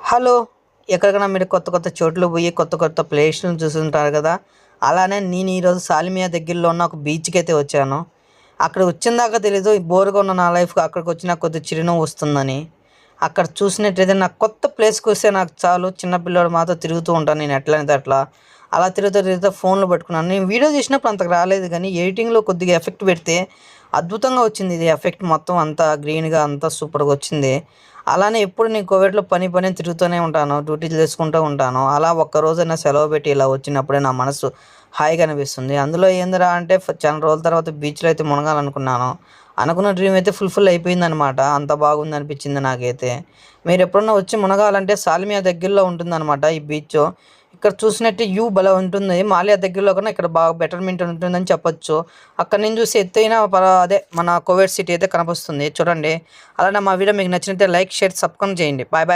Hello! ఎక్కడికైనా మీరు కొత్త కొత్త చోట్లు పోయి కొత్త కొత్త ప్లేస్‌లను చూసుంటారు కదా! అలానే నేను ఈరోజు సాలిమియా దగ్గరలో ఉన్న ఒక బీచ్‌కైతే వచ్చాను. అక్కడ వచ్చిందాకా తెలీదు బోర్‌గా ఉన్న నా లైఫ్‌కి అక్కడికొచ్చి నాకు కొద్దిగా చిరునవ్వు వస్తుందని. అక్కడ చూసినట్టయితే నాకు కొత్త ప్లేస్‌కొస్తే నాకు చాలు చిన్న పిల్లోడు మాతో తిరుగుతూ ఉంటాను నేను ఎట్లంటే అట్లా. అలా తిరుగుతూ తిరుగుతూ ఫోన్‌లో పట్టుకున్నాను. నేను వీడియో తీసినప్పుడు అంతకు రాలేదు గానీ ఎడిటింగ్‌లో కొద్దిగా ఎఫెక్ట్ పెడితే అద్భుతంగా వచ్చింది ఇది ఎఫెక్ట్ మొత్తం అంతా గ్రీన్‌గా అంతా సూపర్‌గా వచ్చింది. అలానే ఎప్పుడు నేను కోవిడ్‌లో పని అని తిరుగుతూనే ఉంటాను. డ్యూటీలు చేసుకుంటూ ఉంటాను. అలా ఒక్కరోజైనా సెలవు పెట్టి ఇలా వచ్చినప్పుడే నా మనసు హాయిగా అనిపిస్తుంది. అందులో ఏందిరా అంటే చాలా రోజుల తర్వాత బీచ్‌లో అయితే మునగాలనుకున్నాను. అనుకున్న డ్రీమ్ అయితే ఫుల్‌ఫిల్ అయిపోయిందనమాట. అంత బాగుందనిపించింది నాకైతే. మీరెప్పుడన్నా వచ్చి మునగాలంటే సాల్మియా దగ్గరలో ఉంటుందనమాట ఈ బీచు. ఇక్కడ చూసినట్టే వ్యూ భలే ఉంటుంది. మాల్యా దగ్గరలో కన్నా ఇక్కడ బాగా బెటర్‌మెంట్ ఉంటుందని చెప్పొచ్చు. అక్కడి నుంచి చూస్తే ఎత్తైన అదే మన కోవిడ్ సిటీ అయితే కనిపిస్తుంది చూడండి. అలానే మా వీడియో మీకు నచ్చినట్లయితే లైక్, షేర్, సబ్స్క్రైబ్ చేయండి. Bye bye.